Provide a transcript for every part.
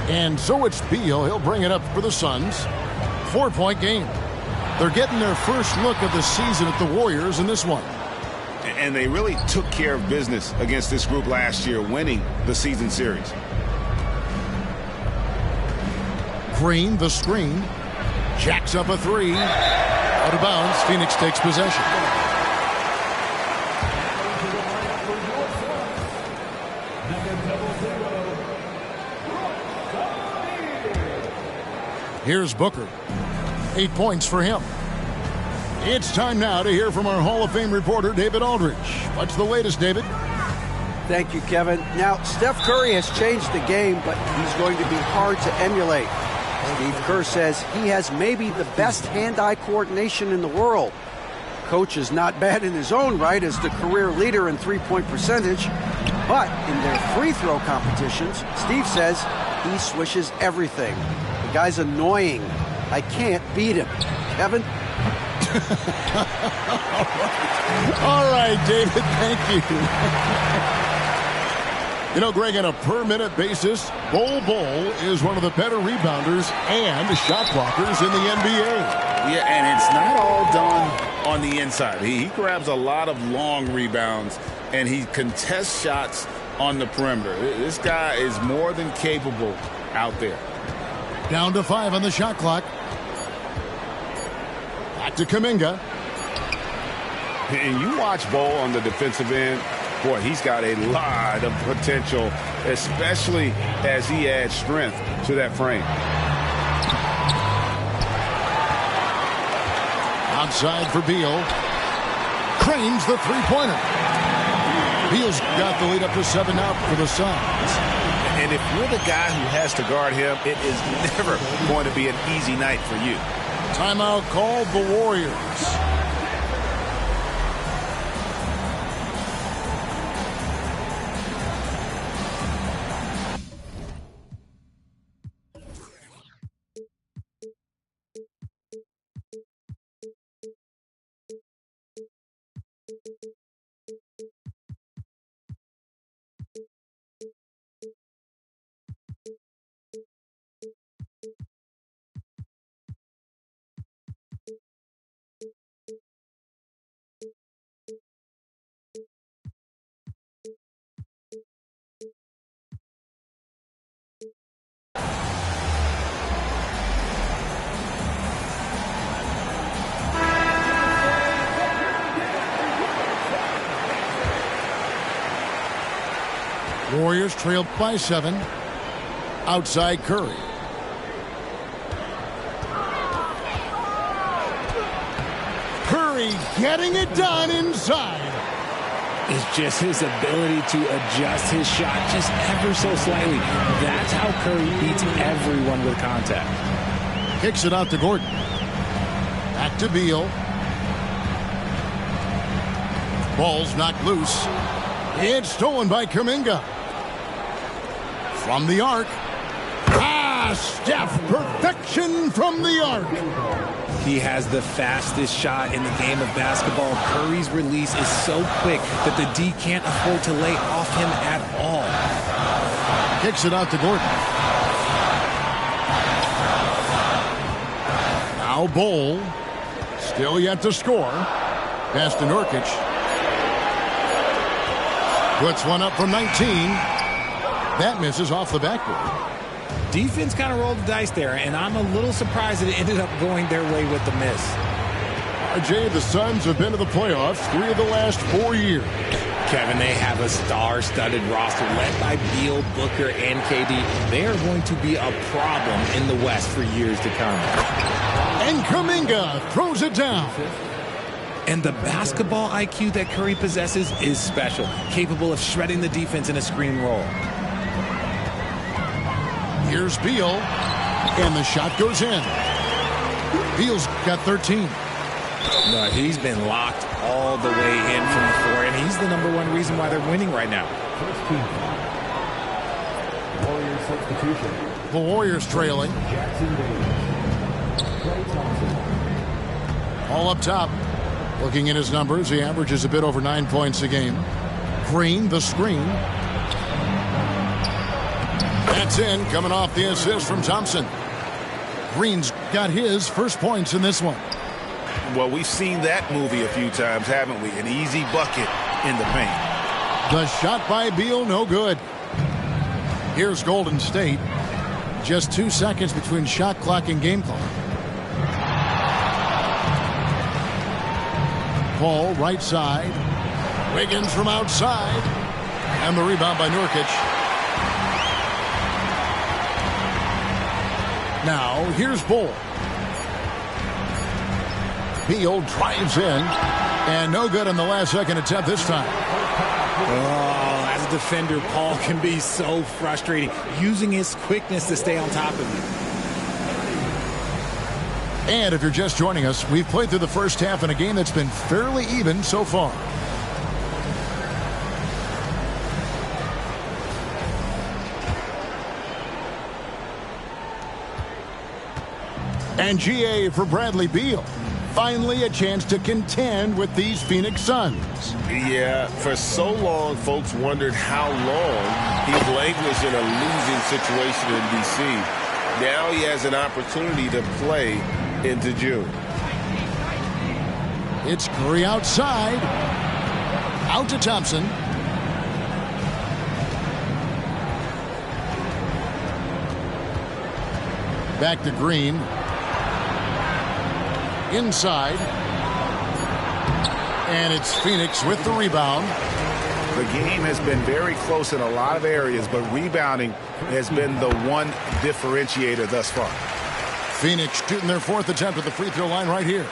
And so it's Beal. He'll bring it up for the Suns. 4-point game. They're getting their first look of the season at the Warriors in this one. And they really took care of business against this group last year, winning the season series. Green, the screen. Jacks up a three. Out of bounds. Phoenix takes possession. Here's Booker. 8 points for him. It's time now to hear from our Hall of Fame reporter, David Aldridge. What's the latest, David? Thank you, Kevin. Now, Steph Curry has changed the game, but he's going to be hard to emulate. Steve Kerr says he has maybe the best hand-eye coordination in the world. Coach is not bad in his own right as the career leader in three-point percentage, but in their free throw competitions, Steve says he swishes everything. The guy's annoying. I can't beat him. Kevin? All right, David, thank you. You know, Greg, on a per-minute basis, Bol is one of the better rebounders and shot blockers in the NBA. Yeah, and it's not all done on the inside. He grabs a lot of long rebounds, and he contests shots on the perimeter. This guy is more than capable out there. Down to 5 on the shot clock. Back to Kuminga. And you watch Bol on the defensive end. Boy, he's got a lot of potential, especially as he adds strength to that frame. Outside for Beal. Cranes the three-pointer. Beal's got the lead up to 7 now for the Suns. And if you're the guy who has to guard him, it is never going to be an easy night for you. Timeout called the Warriors. Warriors trailed by 7. Outside Curry. Curry getting it done inside. It's just his ability to adjust his shot just ever so slightly. That's how Curry beats everyone with contact. Kicks it out to Gordon. Back to Beal. Ball's knocked loose. It's stolen by Kuminga. From the arc. Steph, perfection from the arc. He has the fastest shot in the game of basketball. Curry's release is so quick that the D can't afford to lay off him at all. Kicks it out to Gordon. Now Bol. Still yet to score. Pass to Nurkic. Puts one up from 19. That misses off the backboard. Defense kind of rolled the dice there, and I'm a little surprised that it ended up going their way with the miss. RJ, the Suns have been to the playoffs 3 of the last 4 years. Kevin, they have a star-studded roster led by Beal, Booker, and KD. They are going to be a problem in the West for years to come. And Kuminga throws it down. And the basketball IQ that Curry possesses is special, capable of shredding the defense in a screen roll. Here's Beal, and the shot goes in. Beal's got 13. No, he's been locked all the way in from the floor, and he's the #1 reason why they're winning right now. Warriors substitution. The Warriors trailing. All up top. Looking at his numbers, he averages a bit over 9 points a game. Green, the screen. That's in, coming off the assist from Thompson. Green's got his first points in this one. Well, we've seen that movie a few times, haven't we? An easy bucket in the paint. The shot by Beal, no good. Here's Golden State. Just 2 seconds between shot clock and game clock. Paul, right side. Wiggins from outside. And the rebound by Nurkic. Now, here's Bull. Beal drives in. And no good on the last second attempt this time. Oh, as a defender, Paul can be so frustrating, using his quickness to stay on top of you. And if you're just joining us, we've played through the first half in a game that's been fairly even so far. And GA for Bradley Beal. Finally a chance to contend with these Phoenix Suns. Yeah, for so long, folks wondered how long he's languished in a losing situation in D.C. Now he has an opportunity to play into June. It's Curry outside. Out to Thompson. Back to Green. Inside. And it's Phoenix with the rebound. The game has been very close in a lot of areas, but rebounding has been the one differentiator thus far. Phoenix shooting their fourth attempt at the free throw line right here.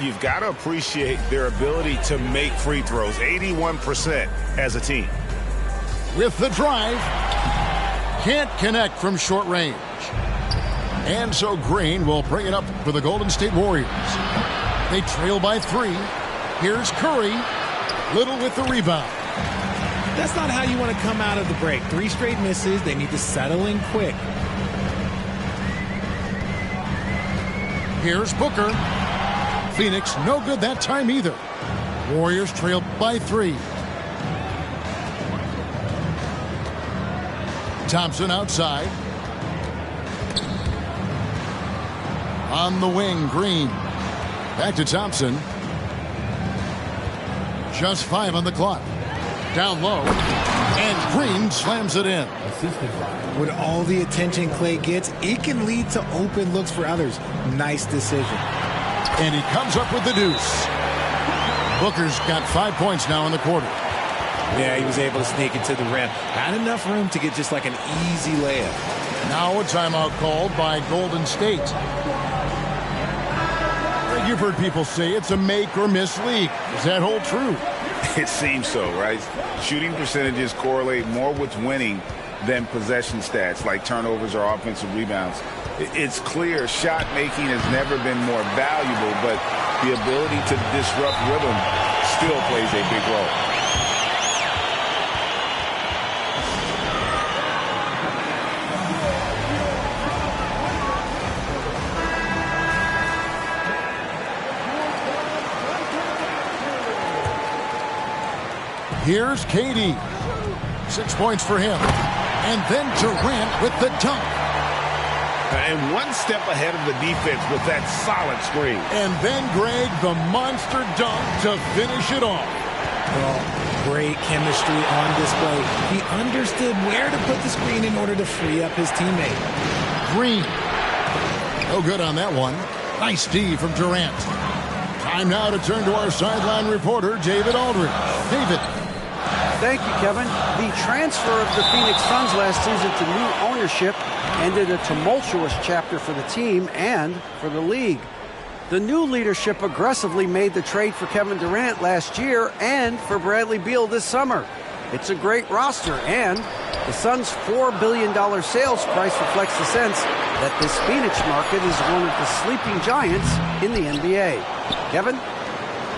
You've got to appreciate their ability to make free throws, 81% as a team. With the drive. Can't connect from short range. And so Green will bring it up for the Golden State Warriors. They trail by 3. Here's Curry. Little with the rebound. That's not how you want to come out of the break. 3 straight misses. They need to settle in quick. Here's Booker. Phoenix no good that time either. Warriors trail by 3. Thompson outside. On the wing, Green. Back to Thompson. Just 5 on the clock. Down low. And Green slams it in. With all the attention Clay gets, it can lead to open looks for others. Nice decision. And he comes up with the deuce. Booker's got 5 points now in the quarter. Yeah, he was able to sneak it to the rim. Had enough room to get just like an easy layup. Now a timeout called by Golden State. You've heard people say it's a make or miss league. Does that hold true? It seems so, right? Shooting percentages correlate more with winning than possession stats like turnovers or offensive rebounds. It's clear shot making has never been more valuable, but the ability to disrupt rhythm still plays a big role. Here's KD. 6 points for him. And then Durant with the dunk. And one step ahead of the defense with that solid screen. And then Greg, the monster dunk to finish it off. Well, great chemistry on display. He understood where to put the screen in order to free up his teammate. Green. No good on that one. Nice D from Durant. Time now to turn to our sideline reporter, David Aldridge. David. Thank you, Kevin. The transfer of the Phoenix Suns last season to new ownership ended a tumultuous chapter for the team and for the league. The new leadership aggressively made the trade for Kevin Durant last year and for Bradley Beal this summer. It's a great roster, and the Suns' $4 billion sales price reflects the sense that this Phoenix market is one of the sleeping giants in the NBA. Kevin?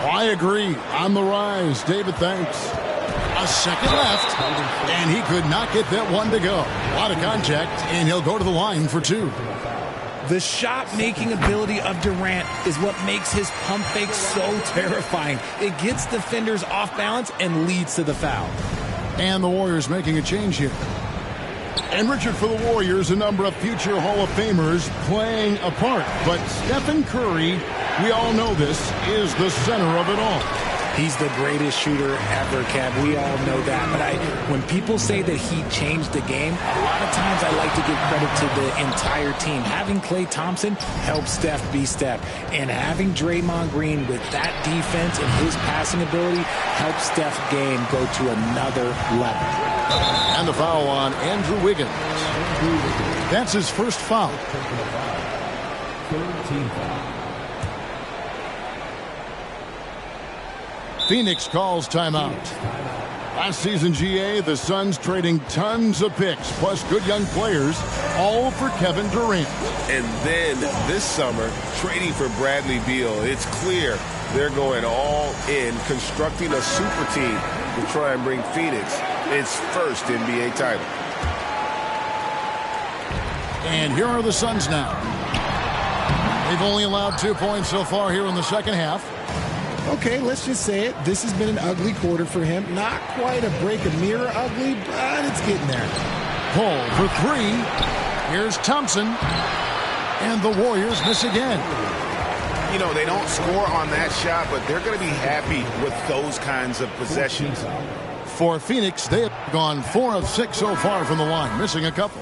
I agree. On the rise. David, thanks. A second left, and he could not get that one to go. A lot of contact, and he'll go to the line for 2. The shot-making ability of Durant is what makes his pump fake so terrifying. It gets defenders off balance and leads to the foul. And the Warriors making a change here. And Richard, for the Warriors, a number of future Hall of Famers playing a part. But Stephen Curry, we all know this, is the center of it all. He's the greatest shooter ever, Kev. We all know that. But when people say that he changed the game, a lot of times I like to give credit to the entire team. Having Klay Thompson helped Steph be Steph. And having Draymond Green with that defense and his passing ability helped Steph's game go to another level. And the foul on Andrew Wiggins. That's his first foul. 13 foul. Phoenix calls timeout. Last season, GA, the Suns trading tons of picks, plus good young players, all for Kevin Durant. And then this summer, trading for Bradley Beal. It's clear they're going all in, constructing a super team to try and bring Phoenix its first NBA title. And here are the Suns now. They've only allowed 2 points so far here in the second half. Okay, let's just say it. This has been an ugly quarter for him. Not quite a break a mirror ugly, but it's getting there. Paul for three. Here's Thompson. And the Warriors miss again. You know, they don't score on that shot, but they're going to be happy with those kinds of possessions. For Phoenix, they have gone 4 of 6 so far from the line, missing a couple.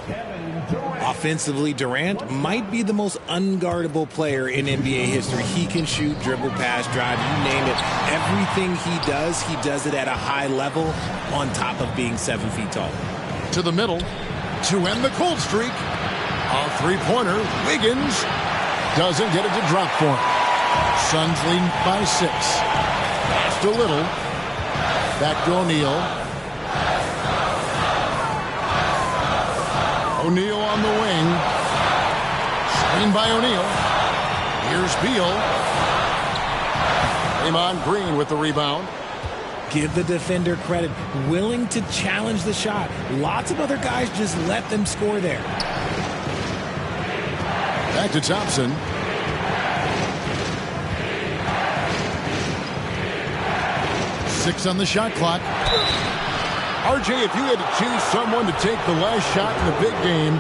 Offensively, Durant might be the most unguardable player in NBA history. He can shoot, dribble, pass, drive, you name it. Everything he does it at a high level on top of being 7 feet tall. To the middle to end the cold streak. A three-pointer. Wiggins doesn't get it to drop for him. Suns lead by 6. Pass to Little. Back to O'Neal. O'Neal on the wing. Screen by O'Neal. Here's Beal. Draymond Green with the rebound. Give the defender credit. Willing to challenge the shot. Lots of other guys just let them score there. Back to Thompson. Six on the shot clock. RJ, if you had to choose someone to take the last shot in the big game,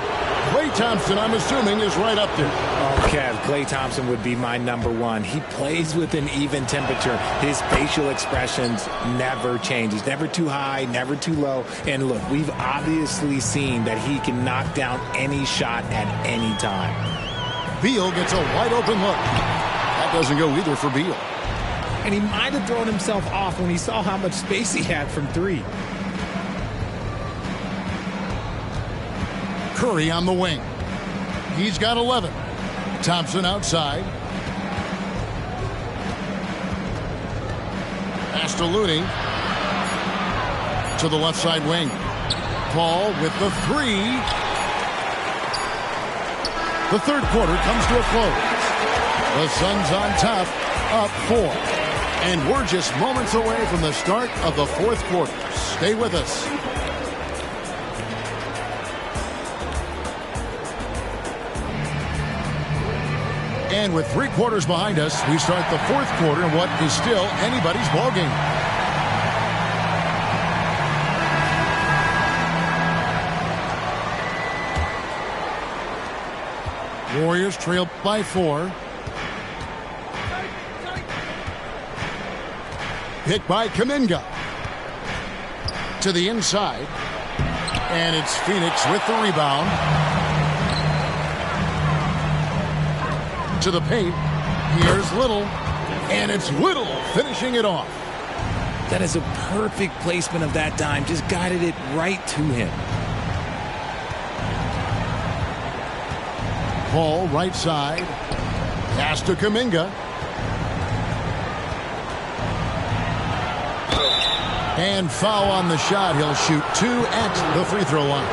Klay Thompson, I'm assuming, is right up there. Oh, Kev, Klay Thompson would be my number one. He plays with an even temperature. His facial expressions never change. He's never too high, never too low. And look, we've obviously seen that he can knock down any shot at any time. Beal gets a wide open look. That doesn't go either for Beal. And he might have thrown himself off when he saw how much space he had from three. Curry on the wing. He's got 11. Thompson outside. Pass to Looney. To the left side wing. Paul with the three. The third quarter comes to a close. The Suns on top, up 4. And we're just moments away from the start of the fourth quarter. Stay with us. And with 3 quarters behind us, we start the fourth quarter in what is still anybody's ballgame. Warriors trail by 4. Hit by Kuminga. To the inside. And it's Phoenix with the rebound. To the paint. Here's Little. And it's Little finishing it off. That is a perfect placement of that dime. Just guided it right to him. Paul right side. Pass to Kuminga. And foul on the shot. He'll shoot 2 at the free throw line.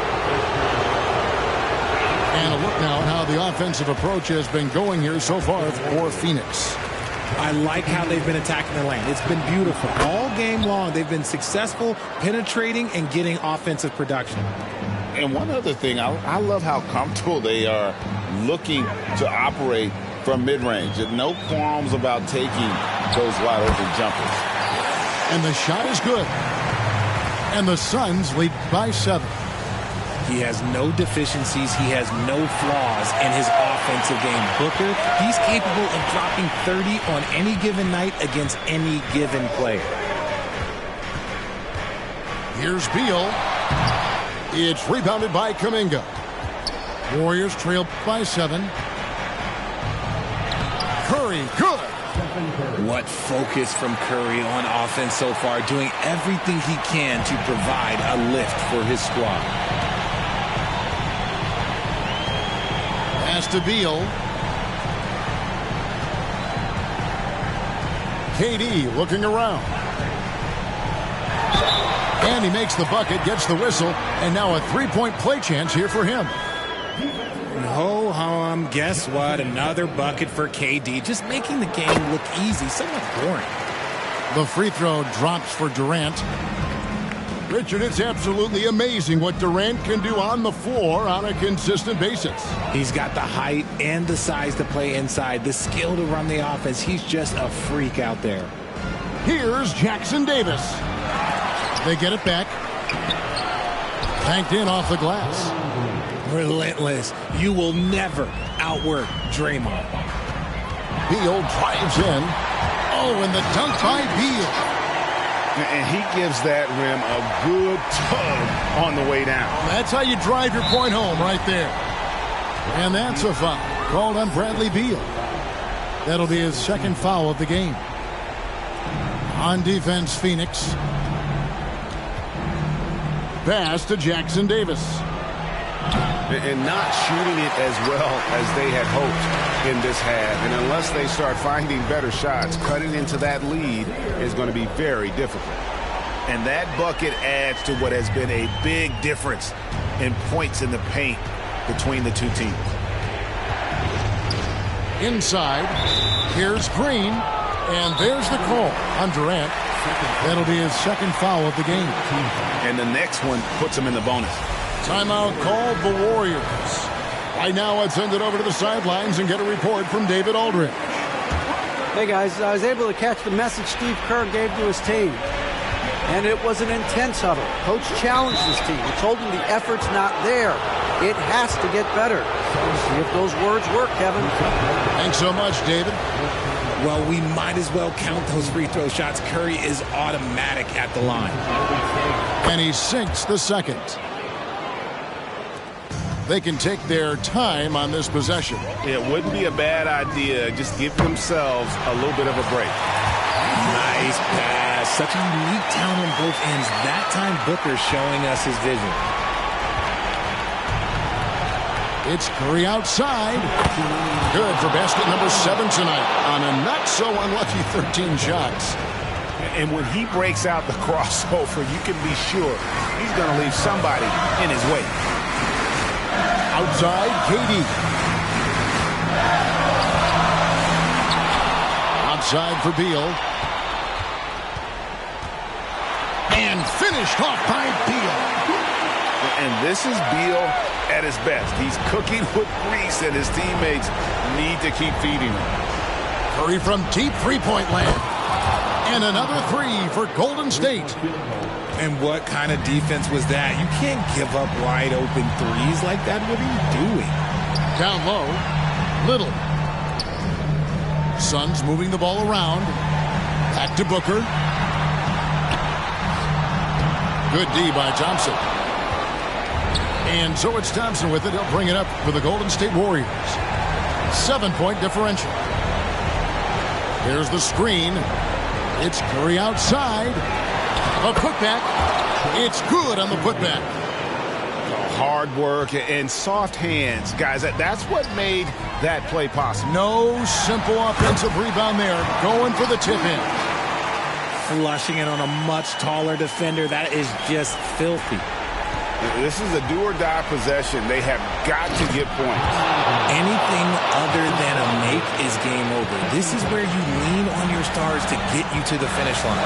And a look now at how the offensive approach has been going here so far for Phoenix. I like how they've been attacking the lane. It's been beautiful. All game long, they've been successful penetrating and getting offensive production. And one other thing, I love how comfortable they are looking to operate from mid-range. No qualms about taking those wide open jumpers. And the shot is good. And the Suns lead by 7. He has no deficiencies. He has no flaws in his offensive game. Booker, he's capable of dropping 30 on any given night against any given player. Here's Beal. It's rebounded by Kuminga. Warriors trail by 7. Curry, good. What focus from Curry on offense so far, doing everything he can to provide a lift for his squad. Pass to Beal. KD looking around. And he makes the bucket, gets the whistle, and now a three-point play chance here for him. Ho-hum, guess what? Another bucket for KD, just making the game look easy, somewhat boring. The free throw drops for Durant. Richard, it's absolutely amazing what Durant can do on the floor on a consistent basis. He's got the height and the size to play inside, the skill to run the offense. He's just a freak out there. Here's Jackson Davis. They get it back. Banked in off the glass. Relentless. You will never outwork Draymond. Beal drives in. Oh, and the dunk by Beal. And he gives that rim a good tug on the way down. That's how you drive your point home right there. And that's a foul called on Bradley Beal. That'll be his second foul of the game. On defense, Phoenix. Pass to Jackson Davis. And not shooting it as well as they had hoped in this half. And unless they start finding better shots, cutting into that lead is going to be very difficult. And that bucket adds to what has been a big difference in points in the paint between the two teams. Inside, here's Green, and there's the call on Durant. That'll be his second foul of the game. And the next one puts him in the bonus. Timeout called the Warriors. Right now, let's send it over to the sidelines and get a report from David Aldridge. Hey, guys, I was able to catch the message Steve Kerr gave to his team. And it was an intense huddle. Coach challenged his team. He told them the effort's not there. It has to get better. See if those words work, Kevin. Thanks so much, David. Well, we might as well count those free throw shots. Curry is automatic at the line. And he sinks the second. They can take their time on this possession. It wouldn't be a bad idea just give themselves a little bit of a break. Nice pass. Such a unique talent on both ends. That time, Booker showing us his vision. It's Curry outside. Good for basket number 7 tonight on a not-so-unlucky 13 shots. And when he breaks out the crossover, you can be sure he's going to leave somebody in his way. Outside, KD. Outside for Beal. And finished off by Beal. And this is Beal at his best. He's cooking with grease, and his teammates need to keep feeding him. Curry from deep three-point land. And another three for Golden State. And what kind of defense was that? You can't give up wide open threes like that. What are you doing? Down low. Little. Suns moving the ball around. Back to Booker. Good D by Thompson. And so it's Thompson with it. He'll bring it up for the Golden State Warriors. 7-point differential. Here's the screen. It's Curry outside. A putback. It's good on the putback. Hard work and soft hands. Guys, that's what made that play possible. No simple offensive rebound there. Going for the tip-in. Flushing it on a much taller defender. That is just filthy. This is a do-or-die possession. They have got to get points. Anything other than a make is game over. This is where you lean on your stars to get you to the finish line.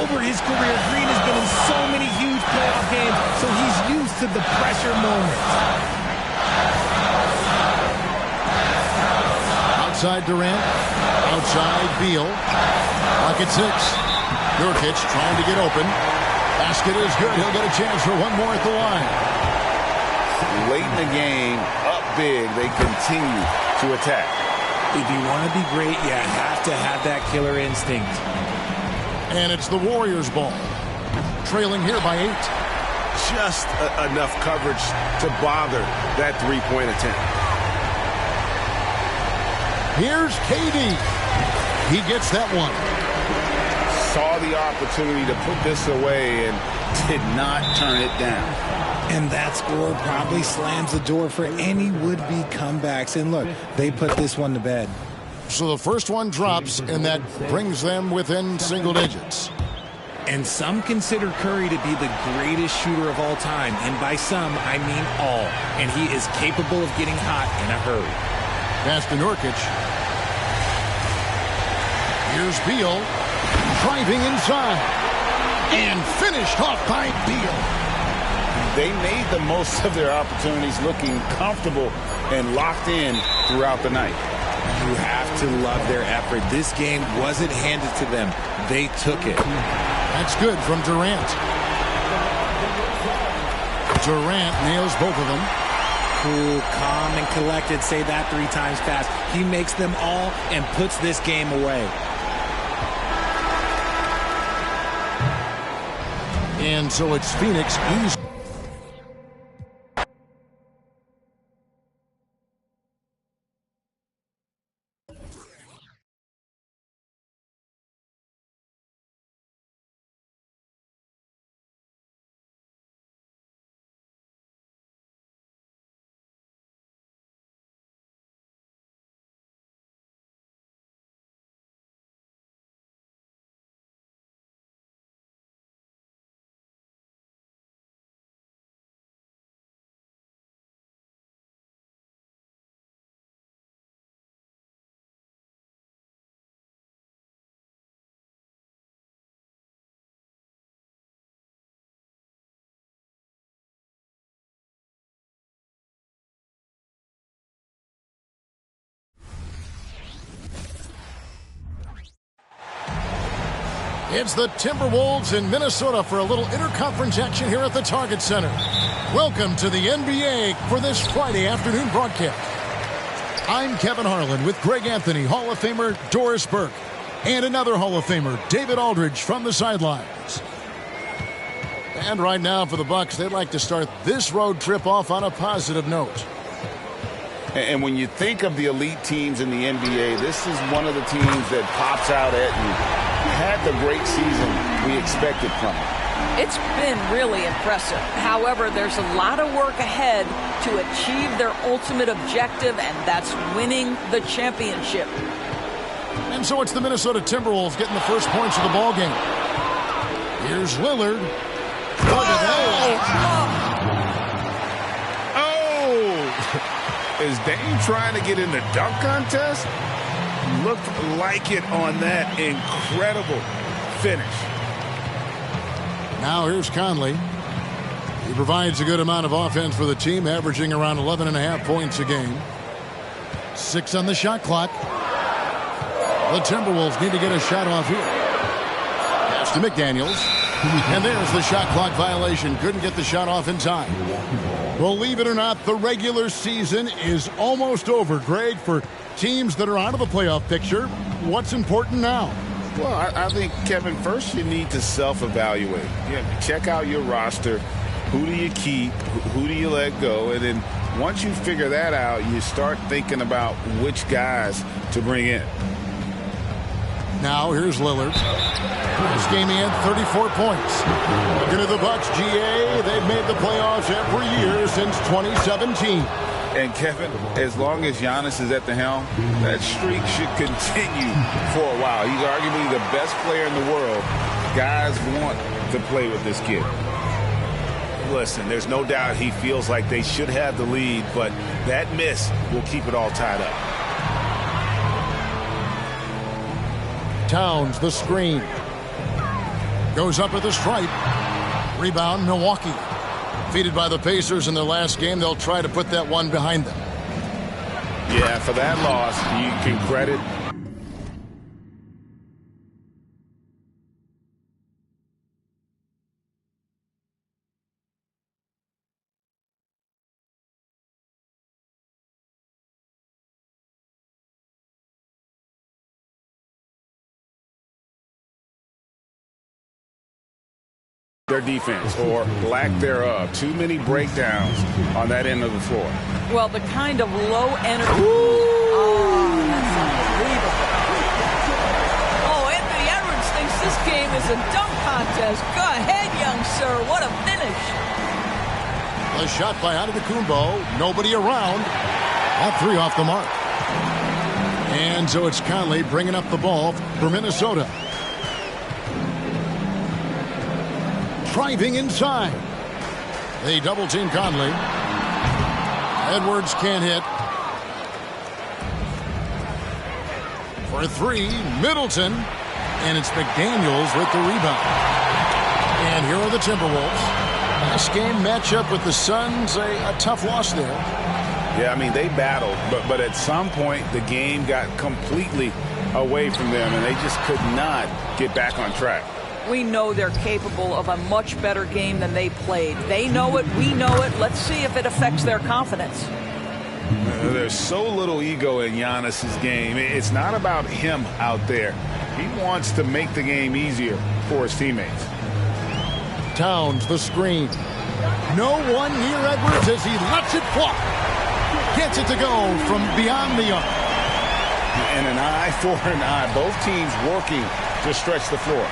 Over his career, Green has been in so many huge playoff games, so he's used to the pressure moments. Outside Durant. Outside Beal. Pocket 6. Nurkic trying to get open. Basket is good. He'll get a chance for one more at the line. late in the game, up big, they continue to attack. If you want to be great, you have to have that killer instinct. And it's the Warriors' ball. Trailing here by 8. Just enough coverage to bother that three-point attempt. Here's KD. He gets that one. Saw the opportunity to put this away and did not turn it down. And that score probably slams the door for any would-be comebacks. And look, they put this one to bed. So the first one drops, and that brings them within single digits. And some consider Curry to be the greatest shooter of all time. And by some, I mean all. And he is capable of getting hot in a hurry. Pass to Nurkic. Here's Beal. Driving inside. And finished off by Beal. They made the most of their opportunities, looking comfortable and locked in throughout the night. You have to love their effort. This game wasn't handed to them. They took it. That's good from Durant. Durant nails both of them. Cool, calm, and collected. Say that 3 times fast. He makes them all and puts this game away. And so it's Phoenix easy. It's the Timberwolves in Minnesota for a little interconference action here at the Target Center. Welcome to the NBA for this Friday afternoon broadcast. I'm Kevin Harlan with Greg Anthony, Hall of Famer Doris Burke, and another Hall of Famer, David Aldridge, from the sidelines. And right now for the Bucks, they'd like to start this road trip off on a positive note. And when you think of the elite teams in the NBA, this is one of the teams that pops out at you. Had the great season we expected from them. It's been really impressive. However, there's a lot of work ahead to achieve their ultimate objective, and that's winning the championship. And so it's the Minnesota Timberwolves getting the first points of the ball game. Here's Lillard. Is Dame trying to get in the dunk contest? Looked like it on that incredible finish. Now here's Conley. He provides a good amount of offense for the team, averaging around 11.5 points a game. 6 on the shot clock. The Timberwolves need to get a shot off here. Pass to McDaniels. And there's the shot clock violation. Couldn't get the shot off in time. Believe it or not, the regular season is almost over, Greg, for teams that are out of the playoff picture. What's important now? Well, I think, Kevin, first you need to self-evaluate. Check out your roster. Who do you keep? Who do you let go? And then once you figure that out, you start thinking about which guys to bring in. Now here's Lillard. This game he had 34 points. Looking at the Bucks, GA, they've made the playoffs every year since 2017. And, Kevin, as long as Giannis is at the helm, that streak should continue for a while. He's arguably the best player in the world. Guys want to play with this kid. Listen, there's no doubt he feels like they should have the lead, but that miss will keep it all tied up. Towns, the screen. Goes up at the stripe. Rebound, Milwaukee. Defeated by the Pacers in their last game, they'll try to put that one behind them. Yeah, for that loss, you can credit their defense or lack thereof. Too many breakdowns on that end of the floor. Well, the kind of low energy. Oh, that's unbelievable. Oh, Anthony Edwards thinks this game is a dunk contest. Go ahead, young sir. What a finish. A shot by Antetokounmpo. Nobody around. All three off the mark. And so it's Conley bringing up the ball for Minnesota. Driving inside. They double-team Conley. Edwards can't hit. For three, Middleton. And it's McDaniels with the rebound. And here are the Timberwolves. Last game matchup with the Suns, a tough loss there. Yeah, I mean, they battled, but at some point the game got completely away from them, and they just could not get back on track. We know they're capable of a much better game than they played. They know it. We know it. Let's see if it affects their confidence. There's so little ego in Giannis's game. It's not about him out there. He wants to make the game easier for his teammates. Towns, the screen. No one near Edwards as he lets it fly. Gets it to go from beyond the arc. And an eye for an eye. Both teams working to stretch the floor.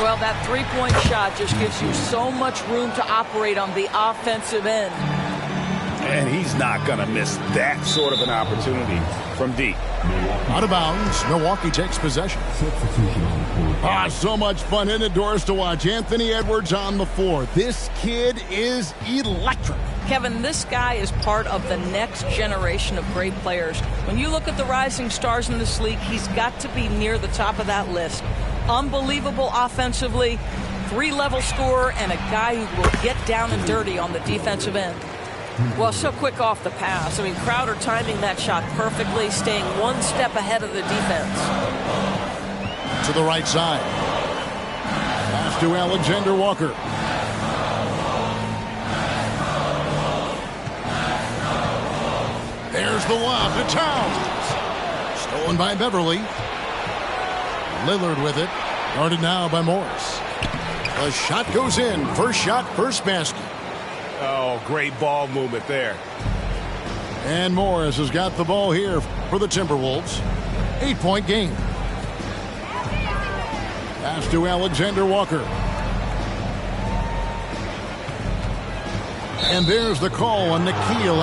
Well, that three-point shot just gives you so much room to operate on the offensive end. And he's not going to miss that sort of an opportunity from deep. Out of bounds. Milwaukee takes possession. So much fun indoors to watch. Anthony Edwards on the floor. This kid is electric. Kevin, this guy is part of the next generation of great players. When you look at the rising stars in this league, he's got to be near the top of that list. Unbelievable offensively, three-level scorer, and a guy who will get down and dirty on the defensive end. Well, so quick off the pass. I mean, Crowder timing that shot perfectly, staying one step ahead of the defense. To the right side. Pass to Alexander Walker. There's the lob to Towns. Stolen by Beverly. Lillard with it. Guarded now by Morris. The shot goes in. First shot, first basket. Oh, great ball movement there. And Morris has got the ball here for the Timberwolves. 8-point game. Pass to Alexander Walker. And there's the call on Nickeil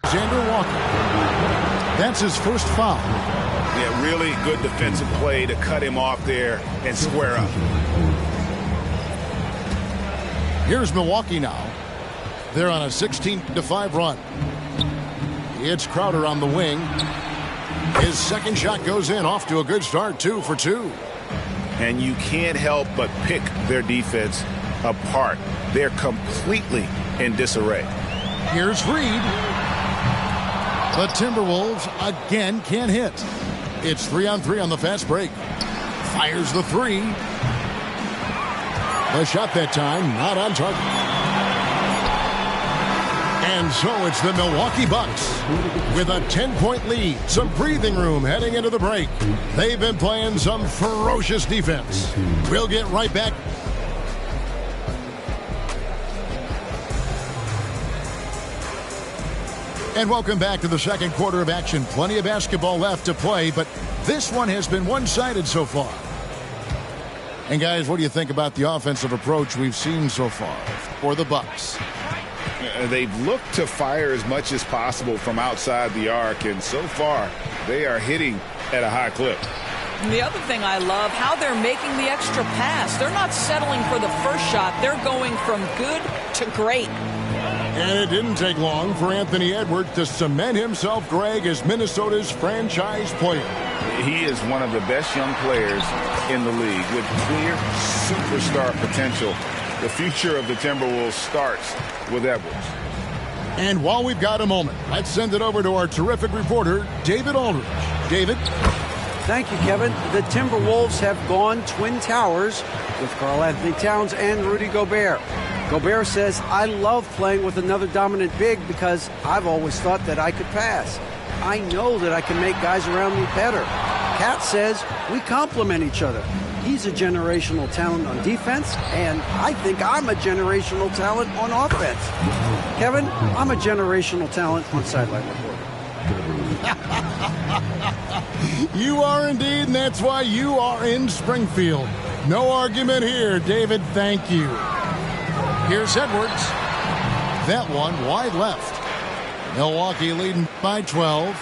Alexander Walker. That's his first foul. Yeah, really good defensive play to cut him off there and square up. Here's Milwaukee now. They're on a 16-5 run. It's Crowder on the wing. His second shot goes in, off to a good start, 2 for 2. And you can't help but pick their defense apart. They're completely in disarray. Here's Reed. The Timberwolves again can't hit. It's 3-on-3 on the fast break. Fires the three. The shot that time, not on target. And so it's the Milwaukee Bucks with a 10-point lead. Some breathing room heading into the break. They've been playing some ferocious defense. We'll get right back. And welcome back to the second quarter of action. Plenty of basketball left to play, but this one has been one-sided so far. And guys, what do you think about the offensive approach we've seen so far for the Bucks? They've looked to fire as much as possible from outside the arc, and so far they are hitting at a high clip. And the other thing I love, how they're making the extra pass. They're not settling for the first shot. They're going from good to great. And it didn't take long for Anthony Edwards to cement himself, Greg, as Minnesota's franchise player. He is one of the best young players in the league with clear superstar potential. The future of the Timberwolves starts with Edwards. And while we've got a moment, let's send it over to our terrific reporter, David Aldridge. David? Thank you, Kevin. The Timberwolves have gone Twin Towers with Karl-Anthony Towns and Rudy Gobert. Gobert says, I love playing with another dominant big because I've always thought that I could pass. I know that I can make guys around me better. Cat says we complement each other. He's a generational talent on defense, and I think I'm a generational talent on offense. Kevin, I'm a generational talent on sideline reporting. You are indeed, and that's why you are in Springfield. No argument here, David. Thank you. Here's Edwards. That one wide left. Milwaukee leading by 12.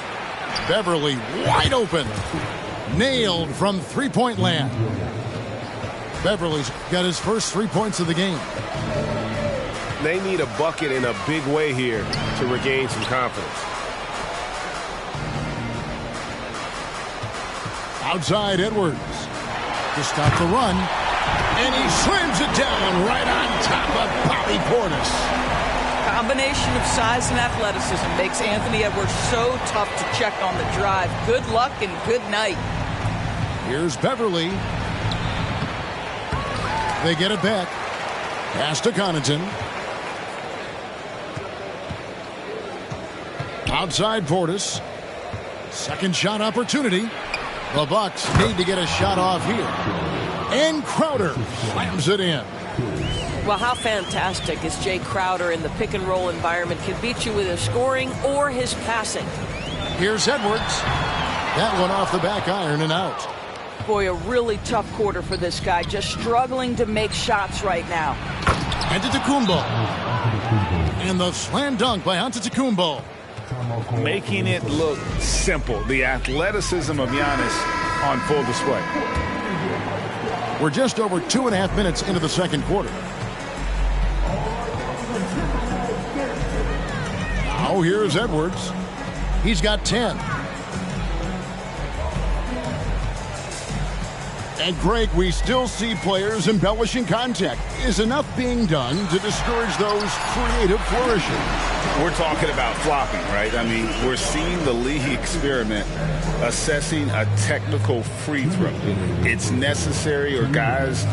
Beverly wide open. Nailed from three-point land. Beverly's got his first 3 points of the game. They need a bucket in a big way here to regain some confidence. Outside Edwards to stop the run. And he slams it down right on top of Bobby Portis. Combination of size and athleticism makes Anthony Edwards so tough to check on the drive. Good luck and good night. Here's Beverly. They get it back. Pass to Connaughton. Outside Portis. Second shot opportunity. The Bucks need to get a shot off here. And Crowder slams it in. Well, how fantastic is Jay Crowder in the pick-and-roll environment? Can beat you with his scoring or his passing. Here's Edwards. That one off the back iron and out. Boy, a really tough quarter for this guy. Just struggling to make shots right now. Antetokounmpo. And the slam dunk by Antetokounmpo. Making it look simple. The athleticism of Giannis on full display. We're just over 2.5 minutes into the second quarter. Now here's Edwards. He's got 10. And Greg, we still see players embellishing contact. Is enough being done to discourage those creative flourishes? We're talking about flopping, right? I mean, we're seeing the league experiment assessing a technical free throw. It's necessary, or guys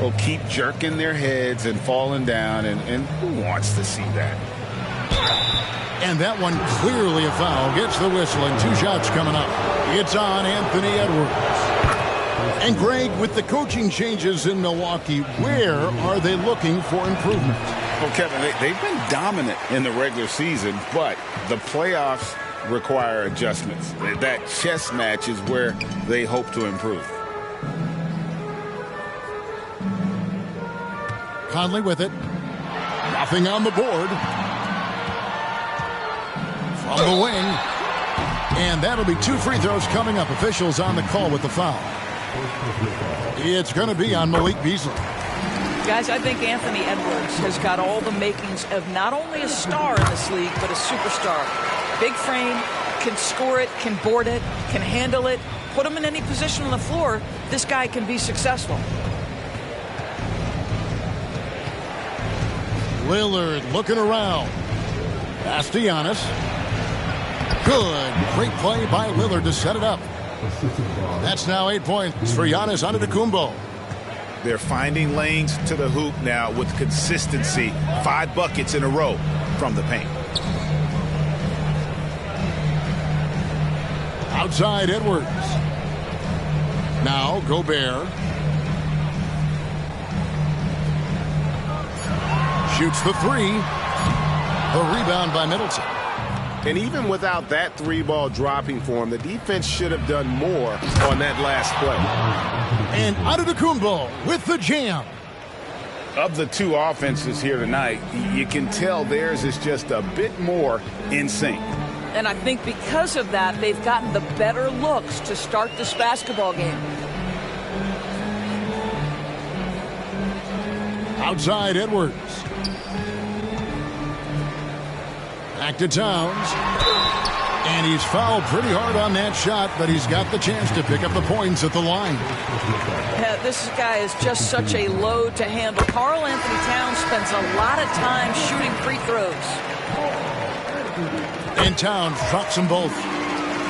will keep jerking their heads and falling down, and who wants to see that? And that one clearly a foul. Gets the whistle, and 2 shots coming up. It's on Anthony Edwards. And Greg, with the coaching changes in Milwaukee, where are they looking for improvement? Well, Kevin, they've been dominant in the regular season, but the playoffs require adjustments. That chess match is where they hope to improve. Conley with it. Nothing on the board. From the wing. And that'll be 2 free throws coming up. Officials on the call with the foul. It's going to be on Malik Beasley. Guys, I think Anthony Edwards has got all the makings of not only a star in this league, but a superstar. Big frame, can score it, can board it, can handle it. Put him in any position on the floor, this guy can be successful. Lillard looking around. Pass to Giannis. Good. Great play by Lillard to set it up. That's now 8 points for Giannis Antetokounmpo. They're finding lanes to the hoop now with consistency. 5 buckets in a row from the paint. Outside Edwards. Now Gobert. Shoots the 3. A rebound by Middleton. And even without that 3-ball dropping for him, the defense should have done more on that last play. And Antetokounmpo with the jam. Of the 2 offenses here tonight, you can tell theirs is just a bit more in sync. And I think because of that, they've gotten the better looks to start this basketball game. Outside Edwards. Back to Towns. And he's fouled pretty hard on that shot, but he's got the chance to pick up the points at the line. Yeah, this guy is just such a load to handle. Karl Anthony Towns spends a lot of time shooting free throws. And Towns drops them both.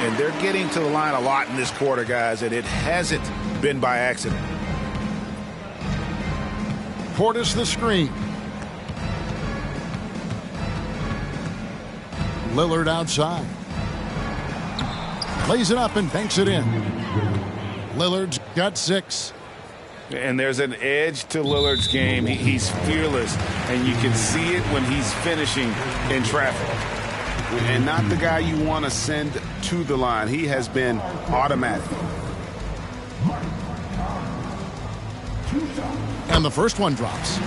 And they're getting to the line a lot in this quarter, guys, and it hasn't been by accident. Portis the screen. Lillard outside. Lays it up and banks it in. Lillard's got 6. And there's an edge to Lillard's game. He's fearless, and you can see it when he's finishing in traffic. And not the guy you want to send to the line. He has been automatic. And the first one drops.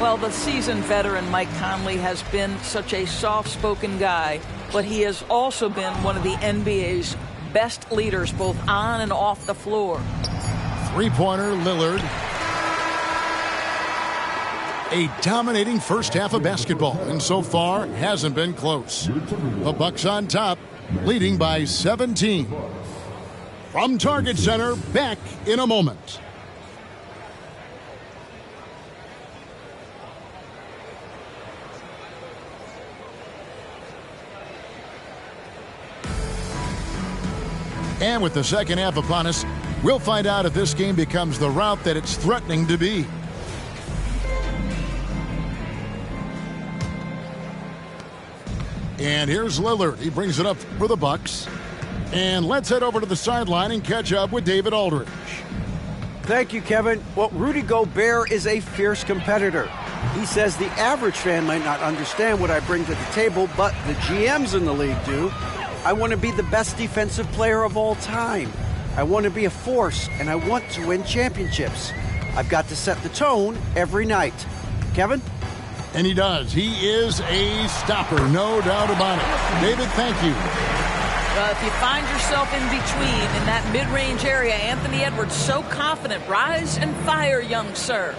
Well, the seasoned veteran Mike Conley has been such a soft-spoken guy, but he has also been one of the NBA's best leaders, both on and off the floor. Three-pointer, Lillard. A dominating first half of basketball, and so far hasn't been close. The Bucks on top, leading by 17. From Target Center, back in a moment. And with the second half upon us, we'll find out if this game becomes the rout that it's threatening to be. And here's Lillard. He brings it up for the Bucks. And let's head over to the sideline and catch up with David Aldridge. Thank you, Kevin. Well, Rudy Gobert is a fierce competitor. He says the average fan might not understand what I bring to the table, but the GMs in the league do. I want to be the best defensive player of all time. I want to be a force, and I want to win championships. I've got to set the tone every night. Kevin? And he does. He is a stopper, no doubt about it. David, thank you. If you find yourself in between, in that mid-range area, Anthony Edwards so confident. Rise and fire, young sir.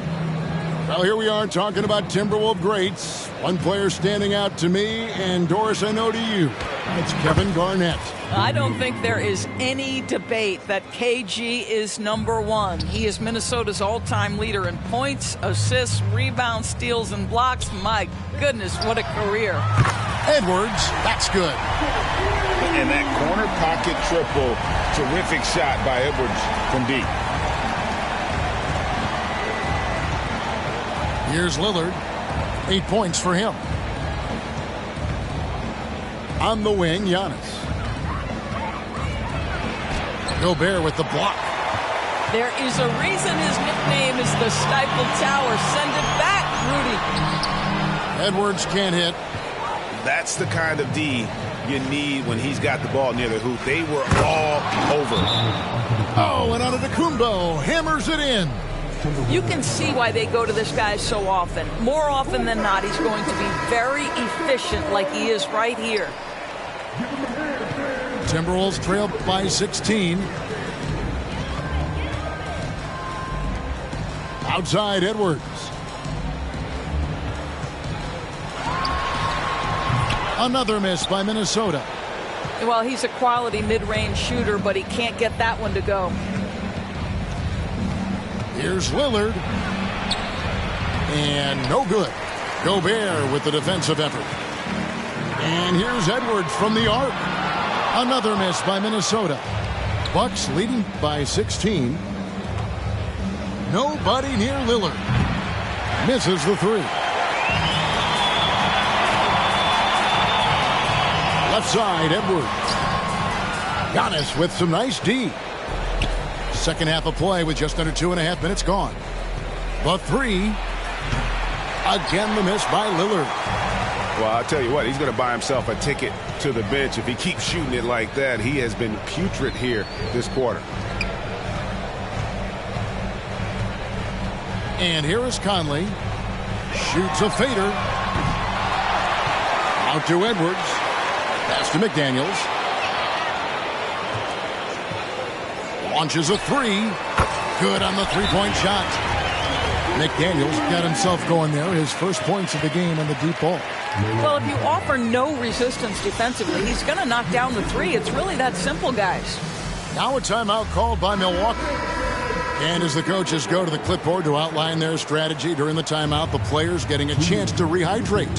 Well, here we are talking about Timberwolves greats. One player standing out to me, and Doris, I know to you. It's Kevin Garnett. I don't think there is any debate that KG is number one. He is Minnesota's all-time leader in points, assists, rebounds, steals, and blocks. My goodness, what a career. Edwards, that's good. And that corner pocket triple, terrific shot by Edwards from deep. Here's Lillard. 8 points for him. On the wing, Giannis. Gobert with the block. There is a reason his nickname is the Stifle Tower. Send it back, Rudy. Edwards can't hit. That's the kind of D you need when he's got the ball near the hoop. They were all over. Oh, and Antetokounmpo hammers it in. You can see why they go to this guy so often. More often than not, he's going to be very efficient like he is right here. Timberwolves trail by 16. Outside, Edwards. Another miss by Minnesota. Well, he's a quality mid-range shooter, but he can't get that one to go. Here's Lillard. And no good. Gobert with the defensive effort. And here's Edwards from the arc. Another miss by Minnesota. Bucks leading by 16. Nobody near Lillard. Misses the three. Left side, Edwards. Giannis with some nice D. Second half of play with just under 2.5 minutes gone. The three. Again, the miss by Lillard. Well, I'll tell you what, he's going to buy himself a ticket to the bench. If he keeps shooting it like that, he has been putrid here this quarter. And here is Conley. Shoots a fader. Out to Edwards. Pass to McDaniels. Launches a three. Good on the three-point shot. McDaniels got himself going there. His first points of the game on the deep ball. Well, if you offer no resistance defensively, he's going to knock down the three. It's really that simple, guys. Now a timeout called by Milwaukee. And as the coaches go to the clipboard to outline their strategy during the timeout, the players getting a chance to rehydrate.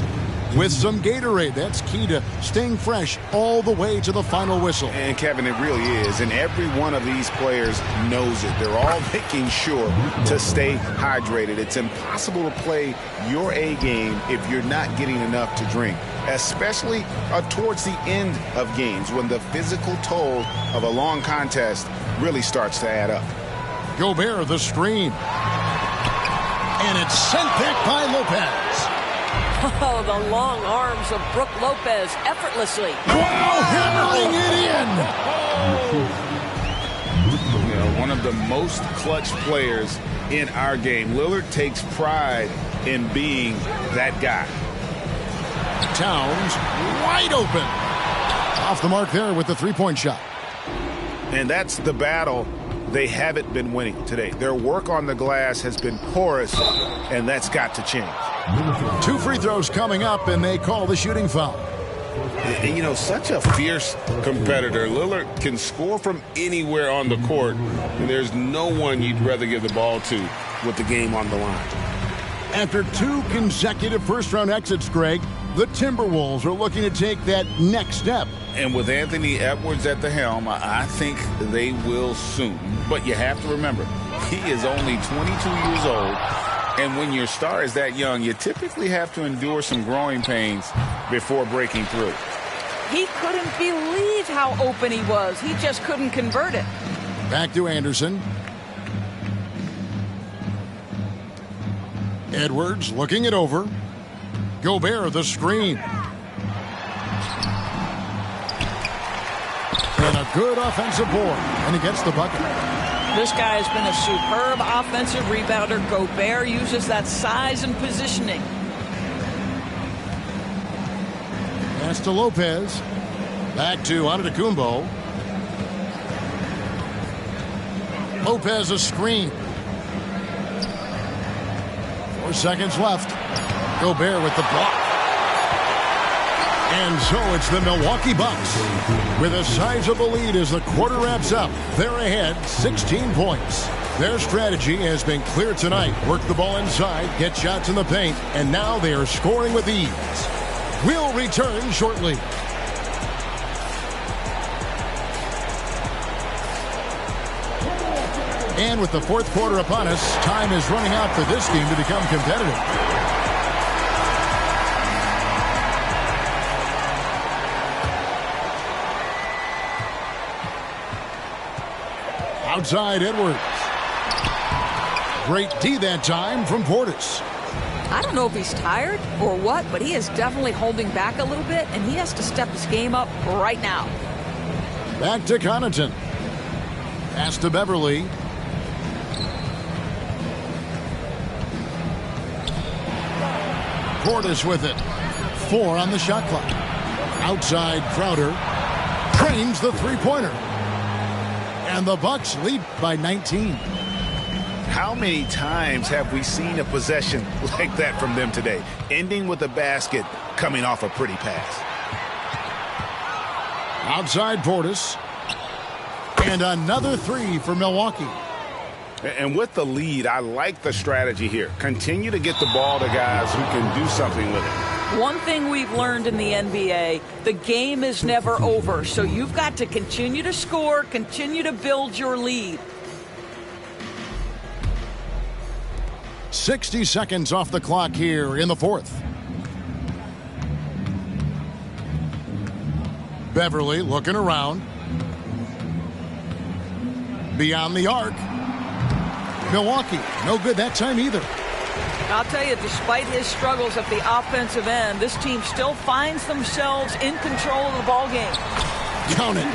with some Gatorade. That's key to staying fresh all the way to the final whistle. And, Kevin, it really is. And every one of these players knows it. They're all making sure to stay hydrated. It's impossible to play your A game if you're not getting enough to drink, especially towards the end of games when the physical toll of a long contest really starts to add up. Gobert, the screen. And it's sent back by Lopez. Oh, the long arms of Brook Lopez effortlessly. Wow, hammering it in. You know, one of the most clutch players in our game. Lillard takes pride in being that guy. Towns wide open. Off the mark there with the three-point shot. And that's the battle they haven't been winning today. Their work on the glass has been porous, and that's got to change. 2 free throws coming up, and they call the shooting foul. And, you know, such a fierce competitor. Lillard can score from anywhere on the court, and there's no one you'd rather give the ball to with the game on the line. After 2 consecutive first-round exits, Greg, the Timberwolves are looking to take that next step. And with Anthony Edwards at the helm, I think they will soon. But you have to remember, he is only 22 years old. And when your star is that young, you typically have to endure some growing pains before breaking through. He couldn't believe how open he was. He just couldn't convert it. Back to Anderson. Edwards looking it over. Gobert, the screen. And a good offensive board. And he gets the bucket. This guy has been a superb offensive rebounder. Gobert uses that size and positioning. Pass to Lopez. Back to Antetokounmpo. Lopez a screen. 4 seconds left. Gobert with the block. And so it's the Milwaukee Bucks with a sizable lead as the quarter wraps up. They're ahead 16 points. Their strategy has been clear tonight. Work the ball inside, get shots in the paint, and now they are scoring with ease. We'll return shortly. And with the fourth quarter upon us, time is running out for this team to become competitive. Outside Edwards. Great D that time from Portis. I don't know if he's tired or what, but he is definitely holding back a little bit, and he has to step his game up right now. Back to Connaughton. Pass to Beverly. Portis with it. 4 on the shot clock. Outside Crowder. Trains the three-pointer. And the Bucks lead by 19. How many times have we seen a possession like that from them today? Ending with a basket, coming off a pretty pass. Outside Portis. And another 3 for Milwaukee. And with the lead, I like the strategy here. Continue to get the ball to guys who can do something with it. One thing we've learned in the NBA, the game is never over. So you've got to continue to score, continue to build your lead. 60 seconds off the clock here in the fourth. Beverly looking around. Beyond the arc. Milwaukee, no good that time either. I'll tell you, despite his struggles at the offensive end, this team still finds themselves in control of the ball game. Count it.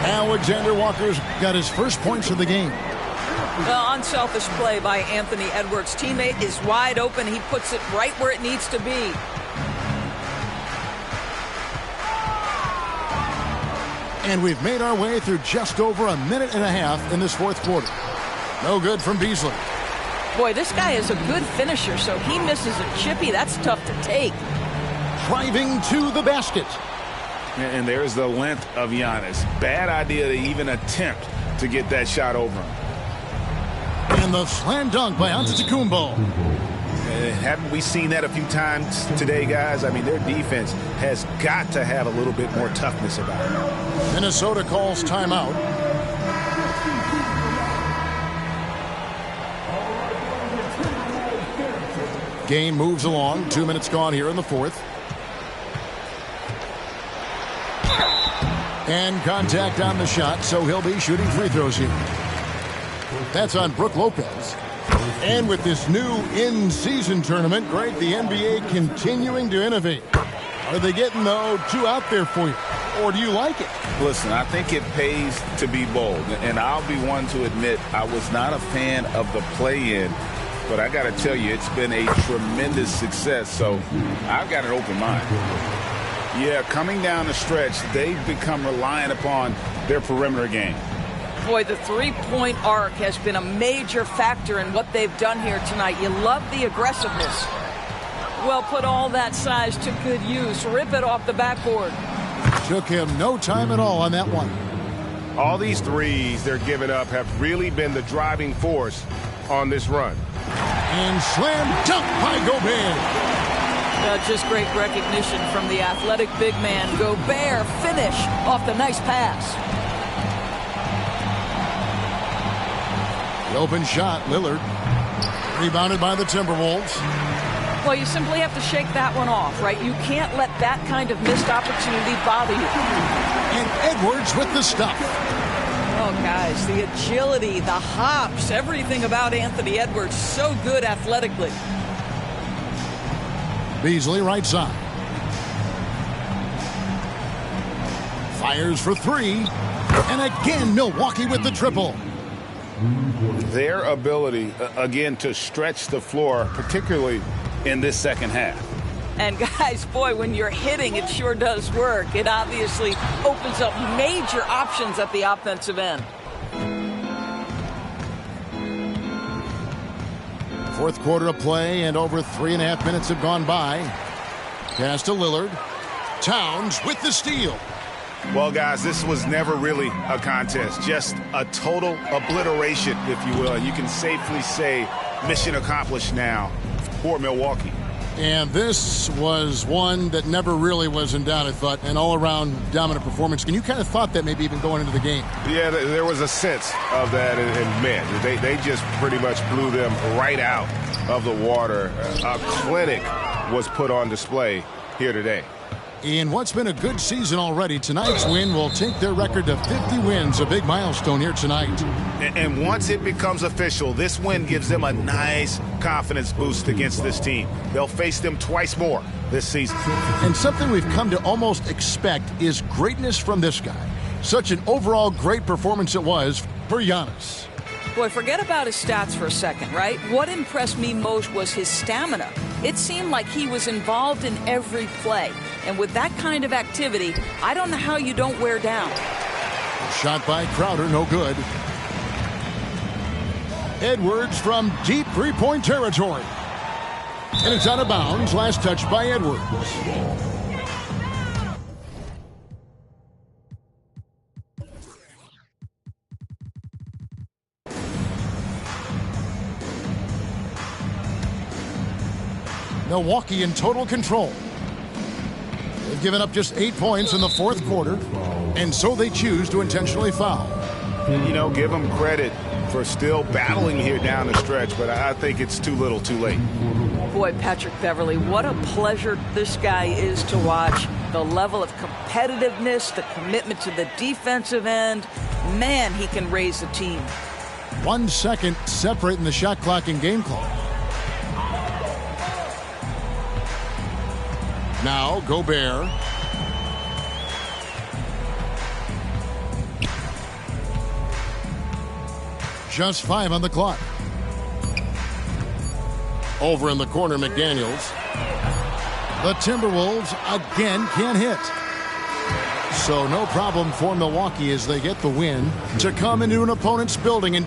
Alexander Walker's got his first points of the game. The unselfish play by Anthony Edwards. Teammate is wide open. He puts it right where it needs to be. And we've made our way through just over a minute and a half in this fourth quarter. No good from Beasley. Boy, this guy is a good finisher, so he misses a chippy. That's tough to take. Driving to the basket. And there's the length of Giannis. Bad idea to even attempt to get that shot over him. And the slam dunk by Antetokounmpo. Haven't we seen that a few times today, guys? I mean, their defense has got to have a little bit more toughness about it. Minnesota calls timeout. Game moves along. 2 minutes gone here in the fourth. And contact on the shot, so he'll be shooting free throws here. That's on Brook Lopez. And with this new in-season tournament, Greg, the NBA continuing to innovate. Are they getting, though, too out there for you? Or do you like it? Listen, I think it pays to be bold. And I'll be one to admit I was not a fan of the play-in. But I got to tell you, it's been a tremendous success. So I've got an open mind. Yeah, coming down the stretch, they've become reliant upon their perimeter game. Boy, the three-point arc has been a major factor in what they've done here tonight. You love the aggressiveness. Well, put all that size to good use. Rip it off the backboard. Took him no time at all on that one. All these threes they're giving up have really been the driving force on this run. And slam dunk by Gobert. Just great recognition from the athletic big man. Gobert finish off the nice pass. The open shot, Lillard. Rebounded by the Timberwolves. Well, you simply have to shake that one off, right? You can't let that kind of missed opportunity bother you. And Edwards with the stuff. Oh, guys, the agility, the hops, everything about Anthony Edwards, so good athletically. Beasley right side. Fires for three. And again, Milwaukee with the triple. Their ability, again, to stretch the floor, particularly in this second half. And, guys, boy, when you're hitting, it sure does work. It obviously opens up major options at the offensive end. Fourth quarter of play, and over 3.5 minutes have gone by. Pass to Lillard. Towns with the steal. Well, guys, this was never really a contest. Just a total obliteration, if you will. And you can safely say mission accomplished now for Milwaukee. And this was one that never really was in doubt, I thought. An all-around dominant performance. And you kind of thought that maybe even going into the game. Yeah, there was a sense of that. And man, they just pretty much blew them right out of the water. A clinic was put on display here today. In what's been a good season already, tonight's win will take their record to 50 wins, a big milestone here tonight. And once it becomes official, this win gives them a nice confidence boost against this team. They'll face them twice more this season. And something we've come to almost expect is greatness from this guy. Such an overall great performance it was for Giannis. Boy, forget about his stats for a second, right? What impressed me most was his stamina. It seemed like he was involved in every play. And with that kind of activity, I don't know how you don't wear down. Shot by Crowder, no good. Edwards from deep three-point territory. And it's out of bounds. Last touch by Edwards. Milwaukee in total control. They've given up just 8 points in the fourth quarter, and so they choose to intentionally foul. You know, give them credit for still battling here down the stretch, but I think it's too little too late. Boy, Patrick Beverley, what a pleasure this guy is to watch. The level of competitiveness, the commitment to the defensive end. Man, he can raise the team. 1 second separating the shot clock and game clock. Now, Gobert. Just 5 on the clock. Over in the corner, McDaniels. The Timberwolves again can't hit. So no problem for Milwaukee as they get the win to come into an opponent's building and